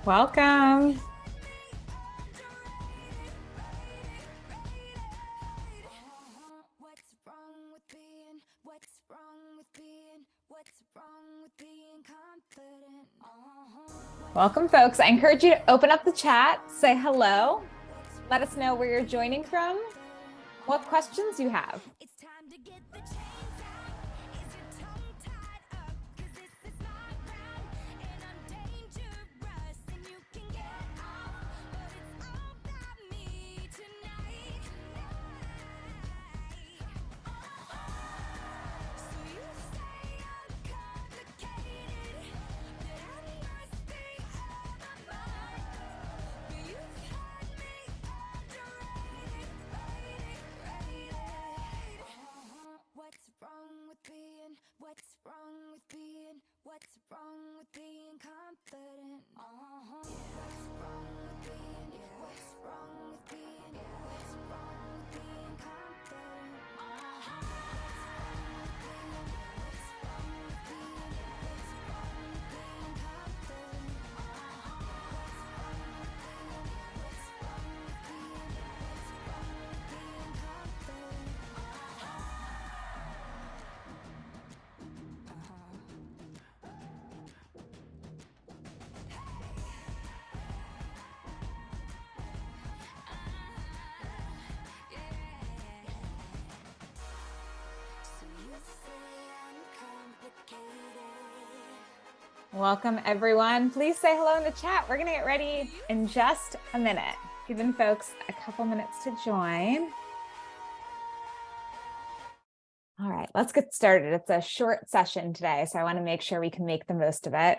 Welcome. Welcome, folks. I encourage you to open up the chat, say hello, let us know where you're joining from, what questions you have. Welcome, everyone. Please say hello in the chat. We're going to get ready in just a minute. Giving folks a couple minutes to join. All right, let's get started. It's a short session today, so I want to make sure we can make the most of it.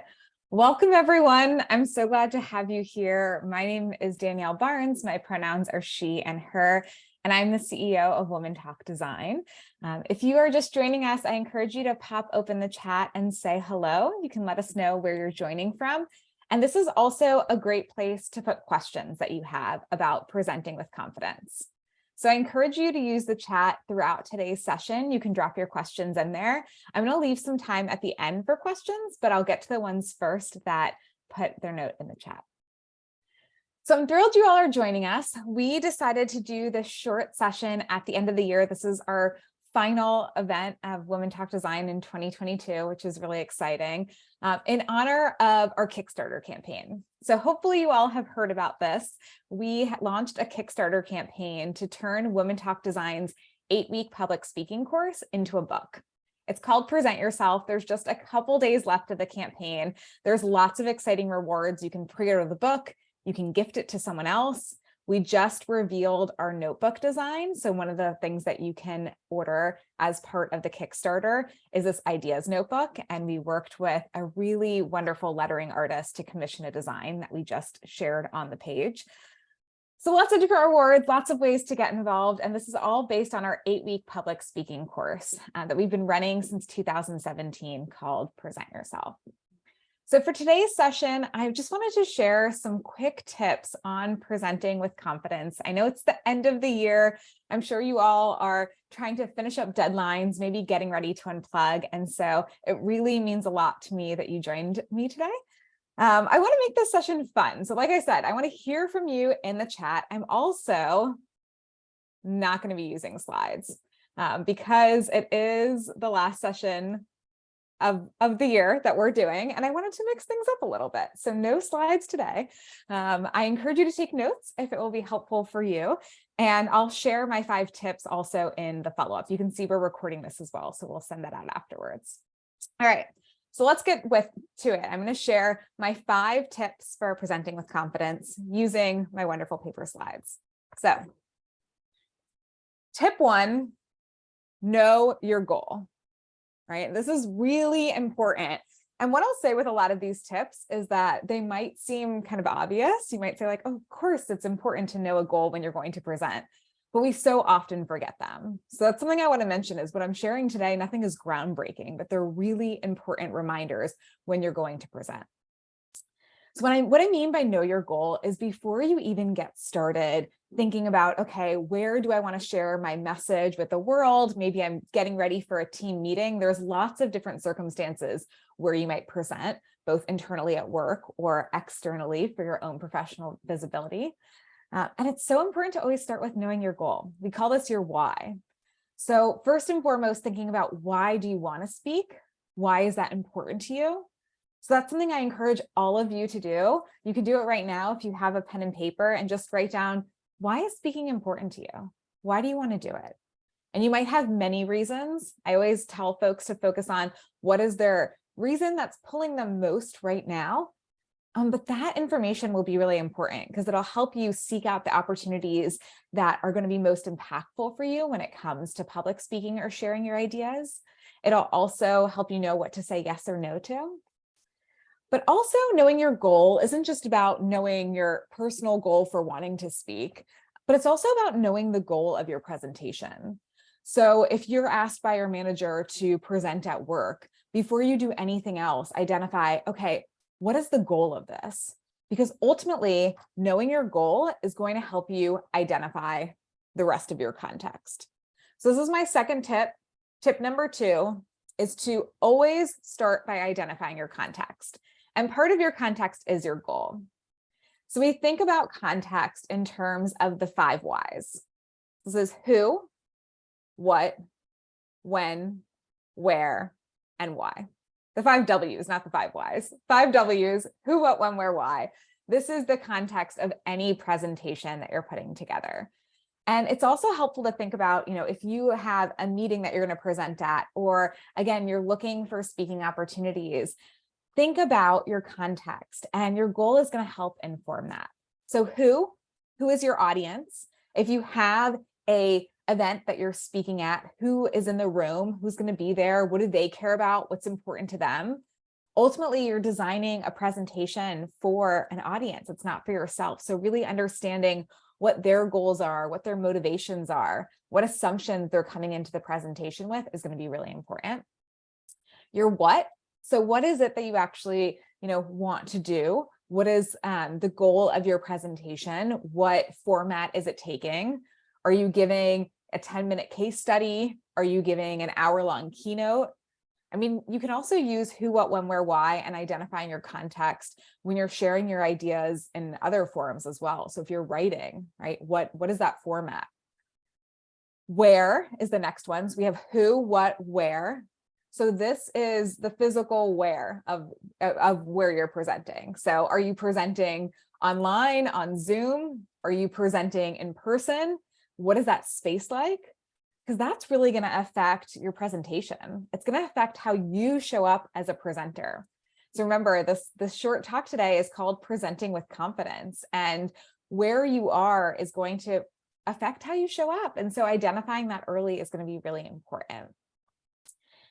Welcome, everyone. I'm so glad to have you here. My name is Danielle Barnes. My pronouns are she and her, and I'm the CEO of Women Talk Design. If you are just joining us, I encourage you to pop open the chat and say hello. You can let us know where you're joining from. And this is also a great place to put questions that you have about presenting with confidence. So I encourage you to use the chat throughout today's session. You can drop your questions in there. I'm going to leave some time at the end for questions, but I'll get to the ones first that put their note in the chat. So I'm thrilled you all are joining us. We decided to do this short session at the end of the year. This is our final event of Women Talk Design in 2022, which is really exciting, in honor of our Kickstarter campaign. So hopefully you all have heard about this. We launched a Kickstarter campaign to turn Women Talk Design's 8-week public speaking course into a book. It's called Present Yourself. There's just a couple days left of the campaign. There's lots of exciting rewards. You can pre-order the book. You can gift it to someone else. We just revealed our notebook design. So one of the things that you can order as part of the Kickstarter is this ideas notebook. And we worked with a really wonderful lettering artist to commission a design that we just shared on the page. So lots of different rewards, lots of ways to get involved. And this is all based on our 8-week public speaking course that we've been running since 2017 called Present Yourself. So for today's session, I just wanted to share some quick tips on presenting with confidence. I know it's the end of the year. I'm sure you all are trying to finish up deadlines, maybe getting ready to unplug. And so it really means a lot to me that you joined me today. I want to make this session fun. So like I said, I want to hear from you in the chat. I'm also not going to be using slides because it is the last session of the year that we're doing, and I wanted to mix things up a little bit. So no slides today. I encourage you to take notes if it will be helpful for you. And I'll share my 5 tips also in the follow-up. You can see we're recording this as well, so we'll send that out afterwards. All right, so let's get to it. I'm going to share my 5 tips for presenting with confidence using my wonderful paper slides. So tip 1, know your goal. Right? This is really important. And what I'll say with a lot of these tips is that they might seem kind of obvious. You might say like, oh, of course, it's important to know a goal when you're going to present, but we so often forget them. So that's something I want to mention is what I'm sharing today. Nothing is groundbreaking, but they're really important reminders when you're going to present. So what I mean by know your goal is before you even get started thinking about, okay, where do I want to share my message with the world? Maybe I'm getting ready for a team meeting. There's lots of different circumstances where you might present, both internally at work or externally for your own professional visibility. And it's so important to always start with knowing your goal. We call this your why. So first and foremost, thinking about why do you want to speak? Why is that important to you? So that's something I encourage all of you to do. You can do it right now if you have a pen and paper and just write down, why is speaking important to you? Why do you want to do it? And you might have many reasons. I always tell folks to focus on what is their reason that's pulling them most right now. But that information will be really important because it'll help you seek out the opportunities that are going to be most impactful for you when it comes to public speaking or sharing your ideas. It'll also help you know what to say yes or no to. But also knowing your goal isn't just about knowing your personal goal for wanting to speak, but it's also about knowing the goal of your presentation. So if you're asked by your manager to present at work, before you do anything else, identify, okay, what is the goal of this? Because ultimately, knowing your goal is going to help you identify the rest of your context. So this is my second tip. Tip number 2 is to always start by identifying your context. And part of your context is your goal. So we think about context in terms of the 5 whys. This is who, what, when, where, and why. The 5 W's, not the 5 whys. 5 W's, who, what, when, where, why. This is the context of any presentation that you're putting together. And it's also helpful to think about, if you have a meeting that you're going to present at, or again, you're looking for speaking opportunities, think about your context and your goal is going to help inform that. So who is your audience? If you have a event that you're speaking at, who is in the room, who's going to be there, what do they care about, what's important to them? Ultimately, you're designing a presentation for an audience. It's not for yourself. So really understanding what their goals are, what their motivations are, what assumptions they're coming into the presentation with is going to be really important. Your what? So what is it that you actually, want to do? What is the goal of your presentation? What format is it taking? Are you giving a 10-minute case study? Are you giving an hour-long keynote? I mean, you can also use who, what, when, where, why, and identifying your context when you're sharing your ideas in other forums as well. So if you're writing, right, what is that format? Where is the next one? So we have who, what, where. So this is the physical where of where you're presenting. So are you presenting online, on Zoom? Are you presenting in person? What is that space like? Because that's really going to affect your presentation. It's going to affect how you show up as a presenter. So remember, this short talk today is called Presenting with Confidence, and where you are is going to affect how you show up. And so identifying that early is going to be really important.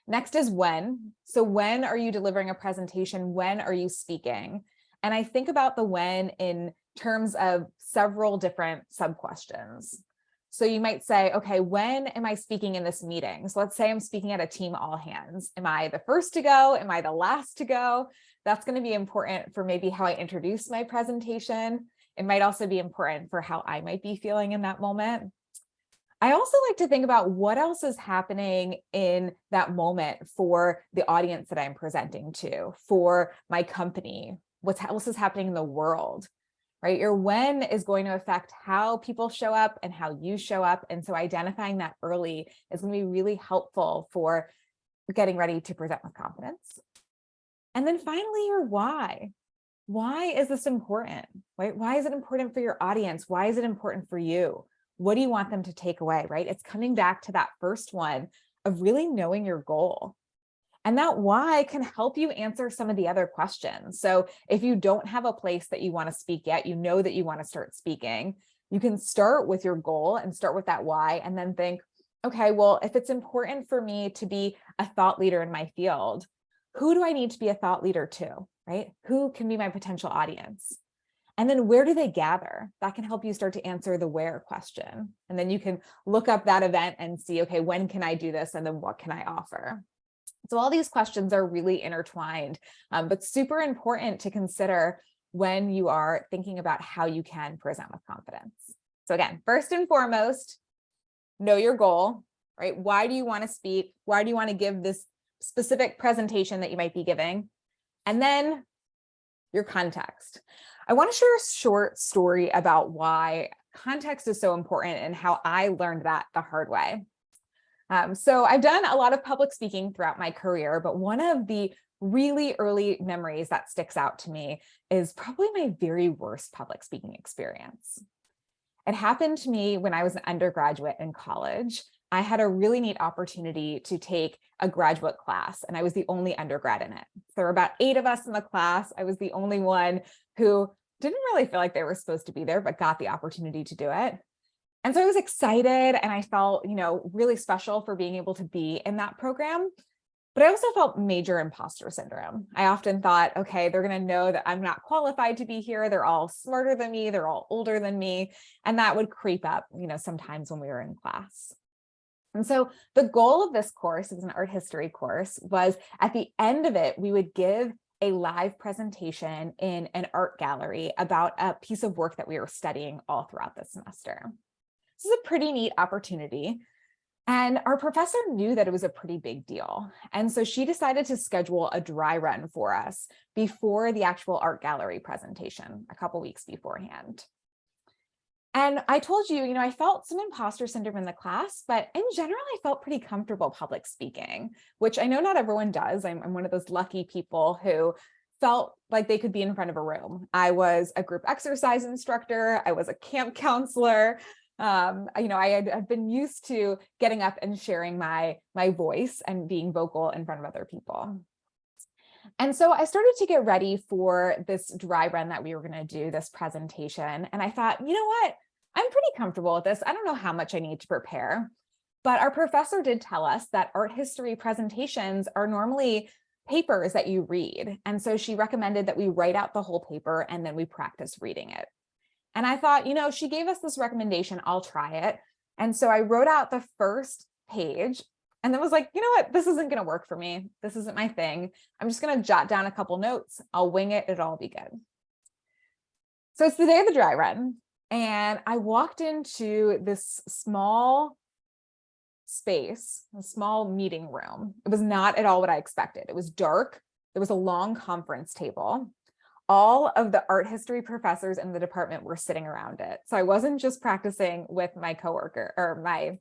Next is when. So when are you delivering a presentation? When are you speaking? And I think about the when in terms of several different sub-questions. So you might say, okay, when am I speaking in this meeting? So let's say I'm speaking at a team all hands. Am I the first to go? Am I the last to go? That's going to be important for maybe how I introduce my presentation. It might also be important for how I might be feeling in that moment. I also like to think about what else is happening in that moment for the audience that I'm presenting to, for my company, what else is happening in the world, right? Your when is going to affect how people show up and how you show up. And so identifying that early is going to be really helpful for getting ready to present with confidence. And then finally, your why. Why is this important, right? Why is it important for your audience? Why is it important for you? What do you want them to take away, right? It's coming back to that first one of really knowing your goal. And that why can help you answer some of the other questions. So if you don't have a place that you want to speak yet, you know that you want to start speaking, you can start with your goal and start with that why, and then think, okay, well, if it's important for me to be a thought leader in my field, who do I need to be a thought leader to, right? Who can be my potential audience? And then where do they gather? That can help you start to answer the where question. And then you can look up that event and see, okay, when can I do this? And then what can I offer? So all these questions are really intertwined, but super important to consider when you are thinking about how you can present with confidence. So again, first and foremost, know your goal, right? Why do you want to speak? Why do you want to give this specific presentation that you might be giving? And then your context. I want to share a short story about why context is so important and how I learned that the hard way. So I've done a lot of public speaking throughout my career, but one of the really early memories that sticks out to me is probably my very worst public speaking experience. It happened to me when I was an undergraduate in college. I had a really neat opportunity to take a graduate class, and I was the only undergrad in it. So there were about 8 of us in the class. I was the only one who didn't really feel like they were supposed to be there, but got the opportunity to do it. And so I was excited and I felt, really special for being able to be in that program. But I also felt major imposter syndrome. I often thought, okay, they're going to know that I'm not qualified to be here. They're all smarter than me. They're all older than me. And that would creep up, sometimes when we were in class. And so the goal of this course, it was an art history course, was at the end of it, we would give a live presentation in an art gallery about a piece of work that we were studying all throughout the semester. This is a pretty neat opportunity. And our professor knew that it was a pretty big deal. And so she decided to schedule a dry run for us before the actual art gallery presentation, a couple weeks beforehand. And I told you, I felt some imposter syndrome in the class, but in general, I felt pretty comfortable public speaking, which I know not everyone does. I'm one of those lucky people who felt like they could be in front of a room. I was a group exercise instructor. I was a camp counselor. I had been used to getting up and sharing my voice and being vocal in front of other people. And so I started to get ready for this dry run that we were going to do, this presentation. And I thought, you know what? I'm pretty comfortable with this. I don't know how much I need to prepare. But our professor did tell us that art history presentations are normally papers that you read. And so she recommended that we write out the whole paper and then we practice reading it. And I thought, she gave us this recommendation, I'll try it. And so I wrote out the first page and then was like, you know what, this isn't going to work for me. This isn't my thing. I'm just going to jot down a couple notes. I'll wing it. It'll all be good. So it's the day of the dry run. And I walked into this small space, a small meeting room. It was not at all what I expected. It was dark. There was a long conference table. All of the art history professors in the department were sitting around it. So I wasn't just practicing with my coworker or my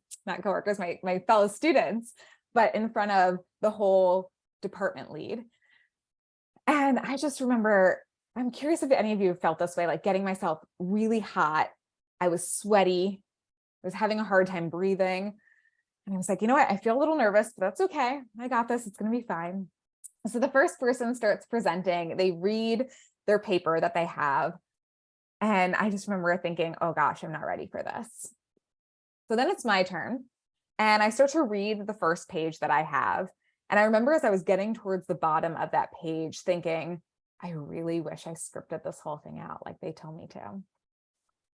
fellow students, but in front of the whole department lead. And I just remember, I'm curious if any of you felt this way, like getting myself really hot. I was sweaty. I was having a hard time breathing. And I was like, you know what? I feel a little nervous, but that's okay. I got this. It's going to be fine. So the first person starts presenting. They read their paper that they have. And I just remember thinking, oh gosh, I'm not ready for this. So then it's my turn. And I start to read the first page that I have. And I remember as I was getting towards the bottom of that page thinking, I really wish I scripted this whole thing out like they told me to.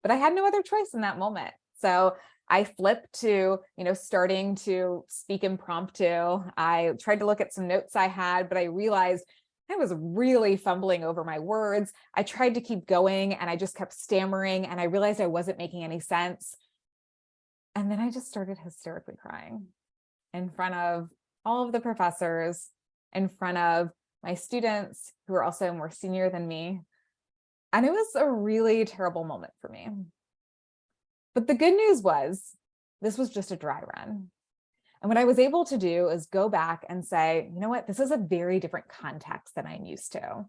But I had no other choice in that moment. So I flipped to, starting to speak impromptu. I tried to look at some notes I had, but I realized I was really fumbling over my words. I tried to keep going and I just kept stammering and I realized I wasn't making any sense. And then I just started hysterically crying in front of all of the professors, in front of my students who were also more senior than me. And it was a really terrible moment for me. But the good news was this was just a dry run. And what I was able to do is go back and say, you know what, this is a very different context than I'm used to.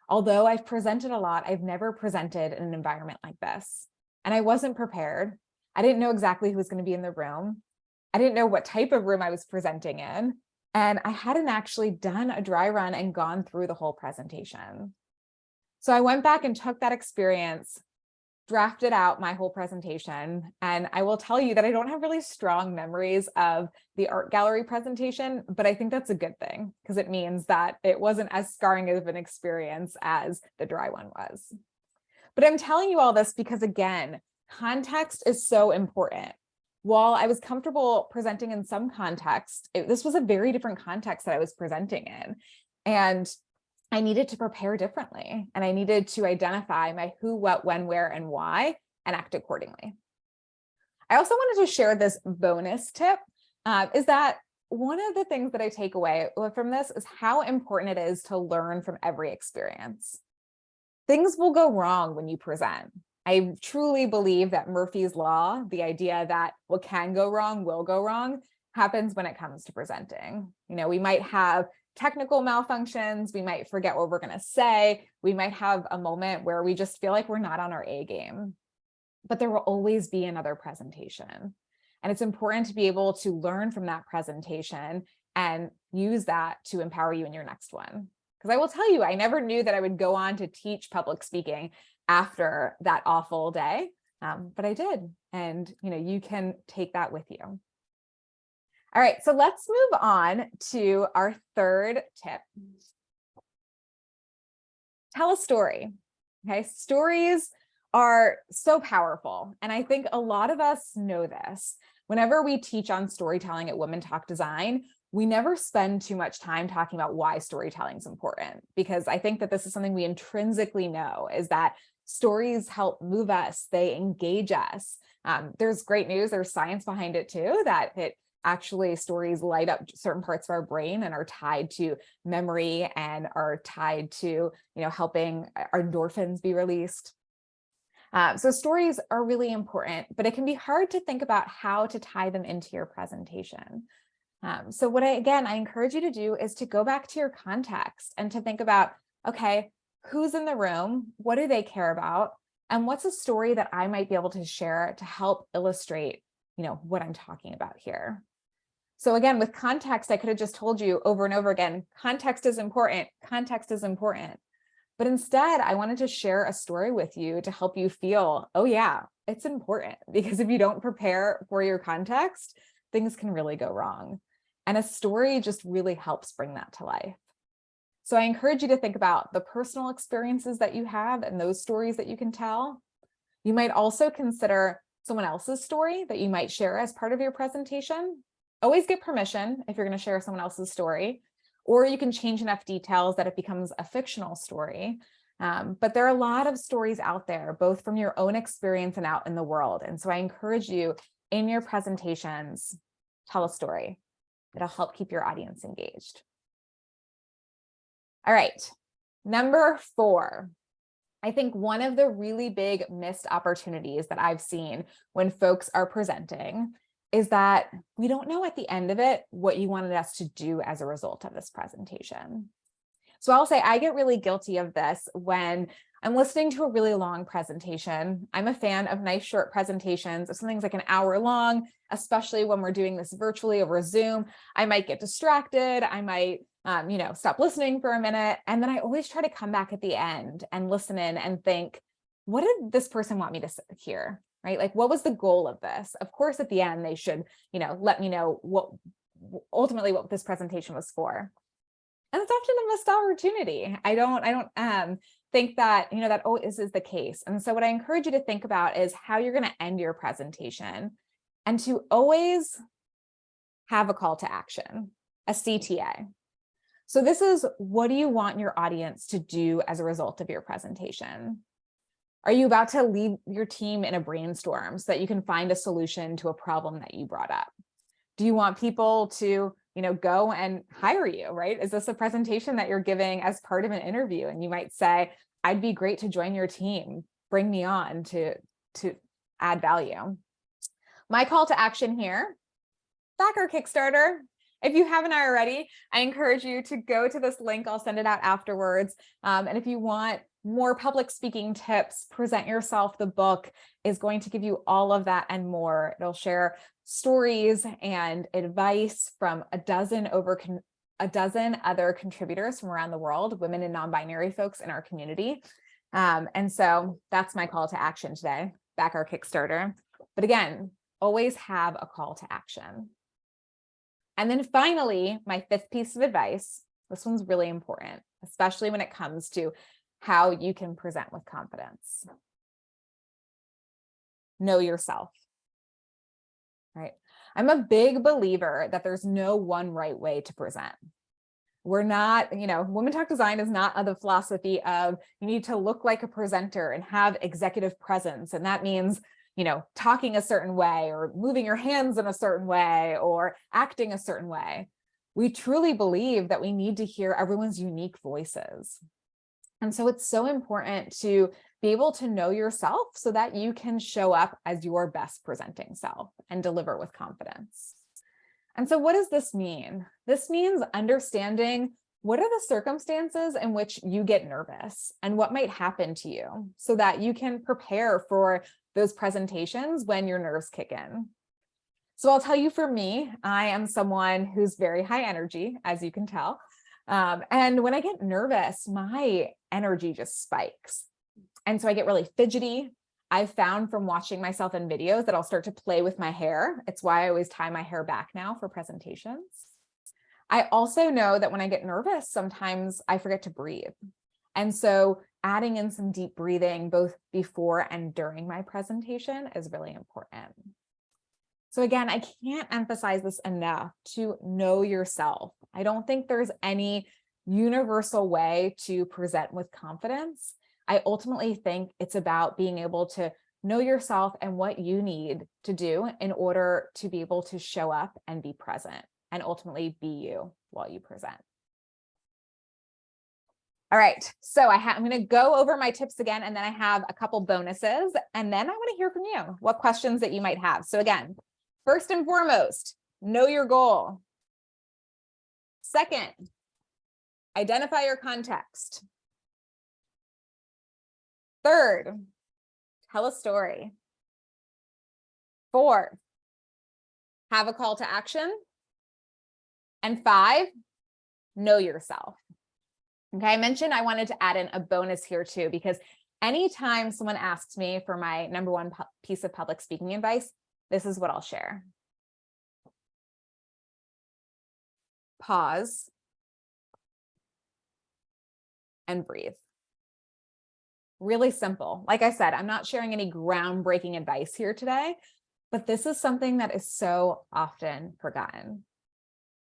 Although I've presented a lot, I've never presented in an environment like this. And I wasn't prepared. I didn't know exactly who was going to be in the room. I didn't know what type of room I was presenting in. And I hadn't actually done a dry run and gone through the whole presentation. So I went back and took that experience, drafted out my whole presentation. And I will tell you that I don't have really strong memories of the art gallery presentation, but I think that's a good thing because it means that it wasn't as scarring of an experience as the dry one was. But I'm telling you all this because, again, context is so important. While I was comfortable presenting in some context, this was a very different context that I was presenting in. And I needed to prepare differently. And I needed to identify my who, what, when, where, and why, and act accordingly. I also wanted to share this bonus tip, is that one of the things that I take away from this is how important it is to learn from every experience. Things will go wrong when you present. I truly believe that Murphy's Law, the idea that what can go wrong will go wrong, happens when it comes to presenting. We might have technical malfunctions, we might forget what we're going to say, we might have a moment where we just feel like we're not on our A game, but there will always be another presentation. And it's important to be able to learn from that presentation and use that to empower you in your next one. Because I will tell you, I never knew that I would go on to teach public speaking after that awful day, but I did. And you can take that with you. All right, so let's move on to our third tip. Tell a story. Okay, stories are so powerful. And I think a lot of us know this. Whenever we teach on storytelling at Women Talk Design, we never spend too much time talking about why storytelling is important, because I think that this is something we intrinsically know, is that stories help move us, they engage us. There's great news, there's science behind it too, that actually stories light up certain parts of our brain and are tied to memory and are tied to helping our endorphins be released. So stories are really important, but it can be hard to think about how to tie them into your presentation. So what I encourage you to do is to go back to your context and to think about, okay, who's in the room? What do they care about? And what's a story that I might be able to share to help illustrate, what I'm talking about here? So again, with context, I could have just told you over and over again, context is important, context is important. But instead, I wanted to share a story with you to help you feel, oh yeah, it's important. Because if you don't prepare for your context, things can really go wrong. And a story just really helps bring that to life. So I encourage you to think about the personal experiences that you have and those stories that you can tell. You might also consider someone else's story that you might share as part of your presentation. Always get permission if you're going to share someone else's story, or you can change enough details that it becomes a fictional story. But there are a lot of stories out there, both from your own experience and out in the world. And so I encourage you in your presentations, tell a story. It'll help keep your audience engaged. All right, number 4. I think one of the really big missed opportunities that I've seen when folks are presenting is that we don't know at the end of it what you wanted us to do as a result of this presentation. So I'll say I get really guilty of this when I'm listening to a really long presentation. I'm a fan of nice short presentations. If something's like an hour long, especially when we're doing this virtually over Zoom, I might get distracted. I might stop listening for a minute. And then I always try to come back at the end and listen in and think, what did this person want me to hear? Right? Like, what was the goal of this? Of course, at the end, they should, let me know what ultimately what this presentation was for. And it's often a missed opportunity. I don't think that, that always is the case. And so what I encourage you to think about is how you're going to end your presentation, and to always have a call to action, a CTA. So this is, what do you want your audience to do as a result of your presentation? Are you about to lead your team in a brainstorm so that you can find a solution to a problem that you brought up? Do you want people to, go and hire you, right? Is this a presentation that you're giving as part of an interview? And you might say, I'd be great to join your team. Bring me on to add value. My call to action here, back our Kickstarter. If you haven't already, I encourage you to go to this link. I'll send it out afterwards. And if you want more public speaking tips, Present Yourself, the book is going to give you all of that and more. It'll share stories and advice from a dozen other contributors from around the world, women and non-binary folks in our community. And so that's my call to action today, back our Kickstarter. But again, always have a call to action. And then finally, my 5th piece of advice, this one's really important, especially when it comes to how you can present with confidence. Know yourself, right? I'm a big believer that there's no one right way to present. We're not, Women Talk Design is not the philosophy of you need to look like a presenter and have executive presence. And that means, talking a certain way or moving your hands in a certain way or acting a certain way. We truly believe that we need to hear everyone's unique voices. And so it's so important to be able to know yourself so that you can show up as your best presenting self and deliver with confidence. And so what does this mean? This means understanding what are the circumstances in which you get nervous and what might happen to you so that you can prepare for those presentations when your nerves kick in. So I'll tell you, for me, I am someone who's very high energy, as you can tell. And when I get nervous, my energy just spikes. And so I get really fidgety. I've found from watching myself in videos that I'll start to play with my hair. It's why I always tie my hair back now for presentations. I also know that when I get nervous, sometimes I forget to breathe. And so adding in some deep breathing both before and during my presentation is really important. So again, I can't emphasize this enough, to know yourself. I don't think there's any universal way to present with confidence. I ultimately think it's about being able to know yourself and what you need to do in order to be able to show up and be present and ultimately be you while you present. All right, so I'm going to go over my tips again, and then I have a couple bonuses, and then I want to hear from you what questions that you might have. So again, first and foremost, know your goal. Second, identify your context. Third, tell a story. 4, have a call to action. And 5, know yourself. Okay, I mentioned I wanted to add in a bonus here too, because anytime someone asks me for my number one piece of public speaking advice, this is what I'll share. Pause and breathe. Really simple. Like I said, I'm not sharing any groundbreaking advice here today, but this is something that is so often forgotten.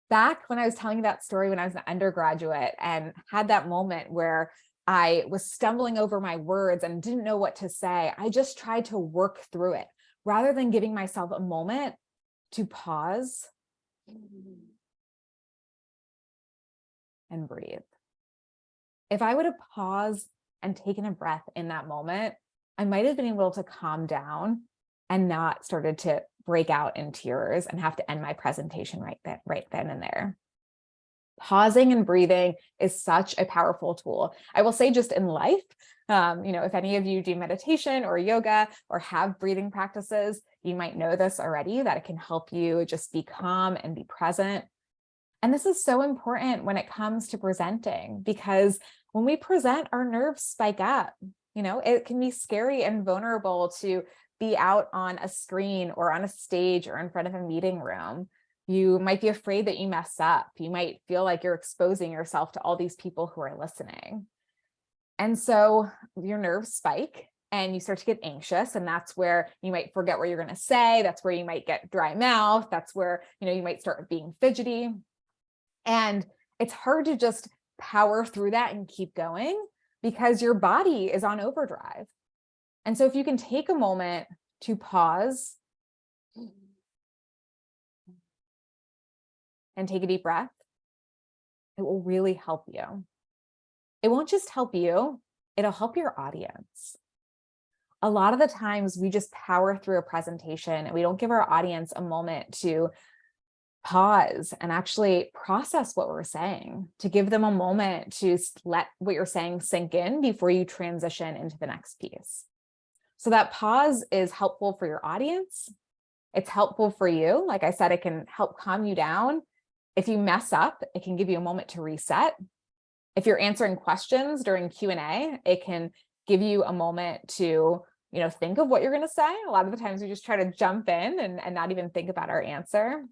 Back when I was telling you that story when I was an undergraduate and had that moment where I was stumbling over my words and didn't know what to say, I just tried to work through it rather than giving myself a moment to pause and breathe. If I would have paused and taken a breath in that moment, I might have been able to calm down and not started to break out in tears and have to end my presentation right then and there. Pausing and breathing is such a powerful tool. I will say, just in life, if any of you do meditation or yoga or have breathing practices, you might know this already, that it can help you just be calm and be present. And this is so important when it comes to presenting, because when we present, our nerves spike up. It can be scary and vulnerable to be out on a screen or on a stage or in front of a meeting room. You might be afraid that you mess up. You might feel like you're exposing yourself to all these people who are listening. And so your nerves spike and you start to get anxious, and that's where you might forget what you're going to say. That's where you might get dry mouth. That's where, you might start being fidgety. And it's hard to just power through that and keep going because your body is on overdrive. And so if you can take a moment to pause and take a deep breath, it will really help you. It won't just help you, it'll help your audience. A lot of the times we just power through a presentation and we don't give our audience a moment to pause and actually process what we're saying, to give them a moment to let what you're saying sink in before you transition into the next piece. So that pause is helpful for your audience. It's helpful for you. Like I said, it can help calm you down. If you mess up, it can give you a moment to reset. If you're answering questions during Q&A, it can give you a moment to, think of what you're going to say. A lot of the times we just try to jump in and not even think about our answer.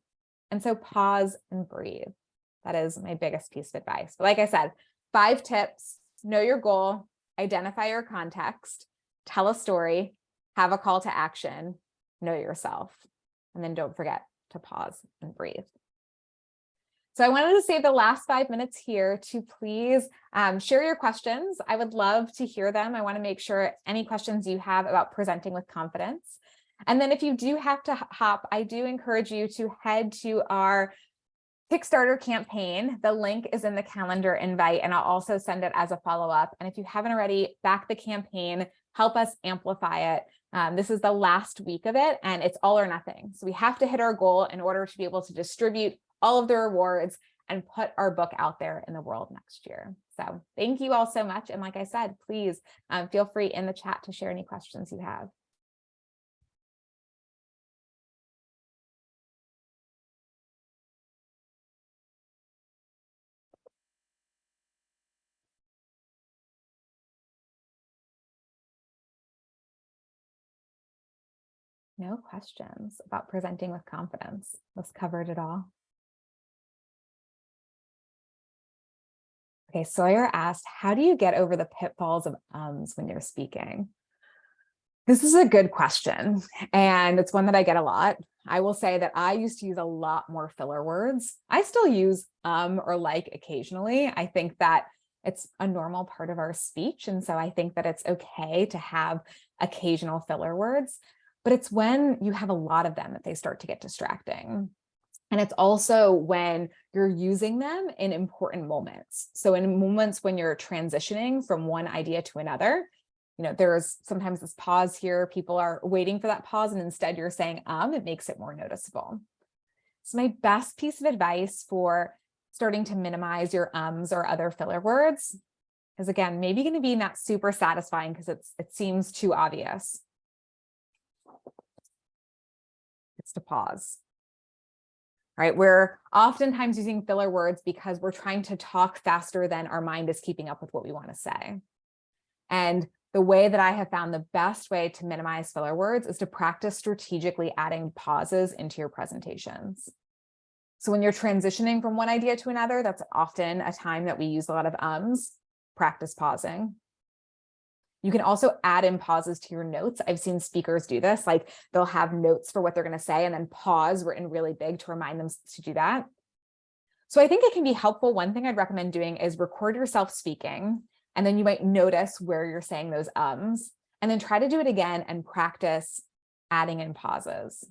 And so pause and breathe. That is my biggest piece of advice. But like I said, 5 tips: know your goal, identify your context, tell a story, have a call to action, know yourself, and then don't forget to pause and breathe. So I wanted to save the last 5 minutes here to please share your questions. I would love to hear them. I want to make sure any questions you have about presenting with confidence. And then if you do have to hop, I do encourage you to head to our Kickstarter campaign. The link is in the calendar invite, and I'll also send it as a follow-up. And if you haven't already, back the campaign, help us amplify it. This is the last week of it, and it's all or nothing. So we have to hit our goal in order to be able to distribute all of the rewards and put our book out there in the world next year. So thank you all so much. And like I said, please feel free in the chat to share any questions you have. No questions about presenting with confidence. Let's cover it all. Okay, Sawyer asked, how do you get over the pitfalls of ums when you're speaking? This is a good question, and it's one that I get a lot. I will say that I used to use a lot more filler words. I still use or like occasionally. I think that it's a normal part of our speech, and so I think that it's okay to have occasional filler words, but it's when you have a lot of them that they start to get distracting. And it's also when you're using them in important moments. So in moments when you're transitioning from one idea to another, there's sometimes this pause here, people are waiting for that pause, and instead you're saying, it makes it more noticeable. So my best piece of advice for starting to minimize your ums or other filler words is, again, maybe going to be not super satisfying because it seems too obvious. It's to pause. Right? We're oftentimes using filler words because we're trying to talk faster than our mind is keeping up with what we want to say. And the way that I have found the best way to minimize filler words is to practice strategically adding pauses into your presentations. So when you're transitioning from one idea to another, that's often a time that we use a lot of ums. Practice pausing. You can also add in pauses to your notes. I've seen speakers do this, like they'll have notes for what they're going to say and then pause written really big to remind them to do that. So I think it can be helpful. One thing I'd recommend doing is record yourself speaking, and then you might notice where you're saying those ums, and then try to do it again and practice adding in pauses.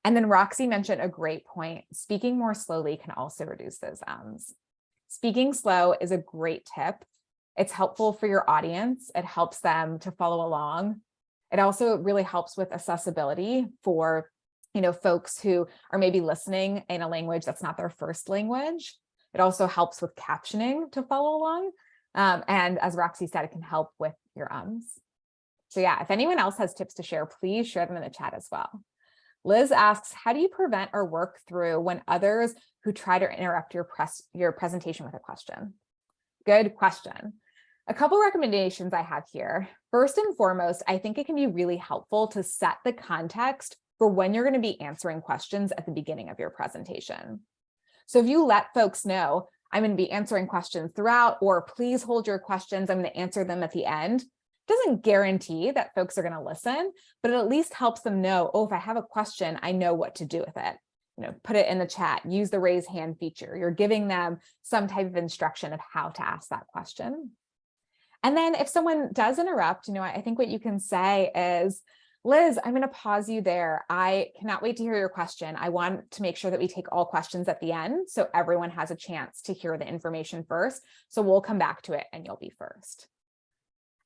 And then Roxy mentioned a great point. Speaking more slowly can also reduce those ums. Speaking slow is a great tip. It's helpful for your audience. It helps them to follow along. It also really helps with accessibility for, folks who are maybe listening in a language that's not their first language. It also helps with captioning to follow along. And as Roxy said, it can help with your ums. So yeah, if anyone else has tips to share, please share them in the chat as well. Liz asks, how do you prevent or work through when others who try to interrupt your presentation with a question? Good question. A couple recommendations I have here. First and foremost, I think it can be really helpful to set the context for when you're going to be answering questions at the beginning of your presentation. So if you let folks know, I'm going to be answering questions throughout, or please hold your questions, I'm going to answer them at the end, doesn't guarantee that folks are going to listen, but it at least helps them know, if I have a question, I know what to do with it. Put it in the chat, use the raise hand feature. You're giving them some type of instruction of how to ask that question. And then if someone does interrupt, I think what you can say is, Liz, I'm going to pause you there. I cannot wait to hear your question. I want to make sure that we take all questions at the end, so everyone has a chance to hear the information first. So we'll come back to it and you'll be first.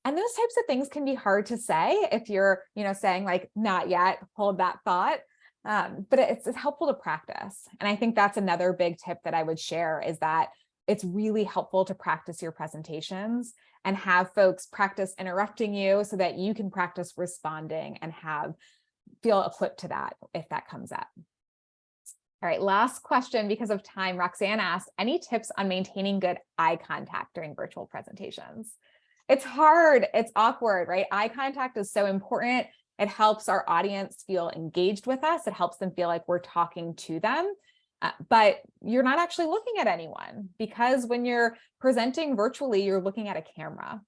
And those types of things can be hard to say if you're, saying like, not yet, hold that thought. But it's helpful to practice. And I think that's another big tip that I would share, is that it's really helpful to practice your presentations and have folks practice interrupting you so that you can practice responding and feel equipped to that if that comes up. All right, last question because of time. Roxanne asked, any tips on maintaining good eye contact during virtual presentations? It's hard, it's awkward, right? Eye contact is so important. It helps our audience feel engaged with us. It helps them feel like we're talking to them, but you're not actually looking at anyone, because when you're presenting virtually, you're looking at a camera.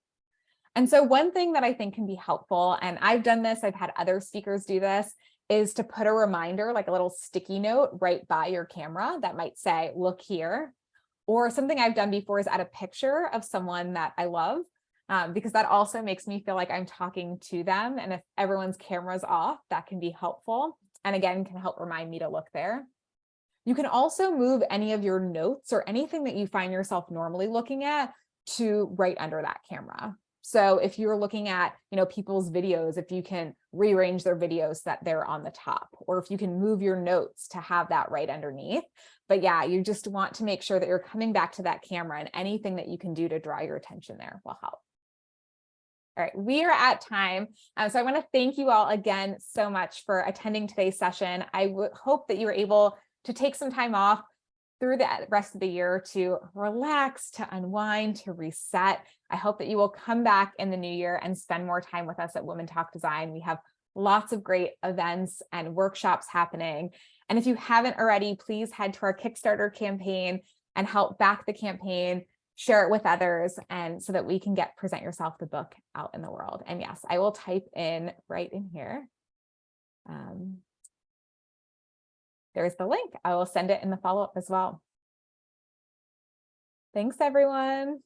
And so one thing that I think can be helpful, and I've done this, I've had other speakers do this, is to put a reminder, like a little sticky note right by your camera that might say, look here. Or something I've done before is add a picture of someone that I love because that also makes me feel like I'm talking to them. And if everyone's camera's off, that can be helpful. And again, can help remind me to look there. You can also move any of your notes or anything that you find yourself normally looking at to right under that camera. So if you're looking at, people's videos, if you can rearrange their videos so that they're on the top, or if you can move your notes to have that right underneath. But yeah, you just want to make sure that you're coming back to that camera, and anything that you can do to draw your attention there will help. All right, we are at time. So I want to thank you all again so much for attending today's session. I would hope that you were able to take some time off through the rest of the year to relax, to unwind, to reset. I hope that you will come back in the new year and spend more time with us at Women Talk Design. We have lots of great events and workshops happening. And if you haven't already, please head to our Kickstarter campaign and help back the campaign, share it with others, and so that we can get Present Yourself, the book, out in the world. And yes, I will type in right in here. There's the link. I will send it in the follow-up as well. Thanks, everyone.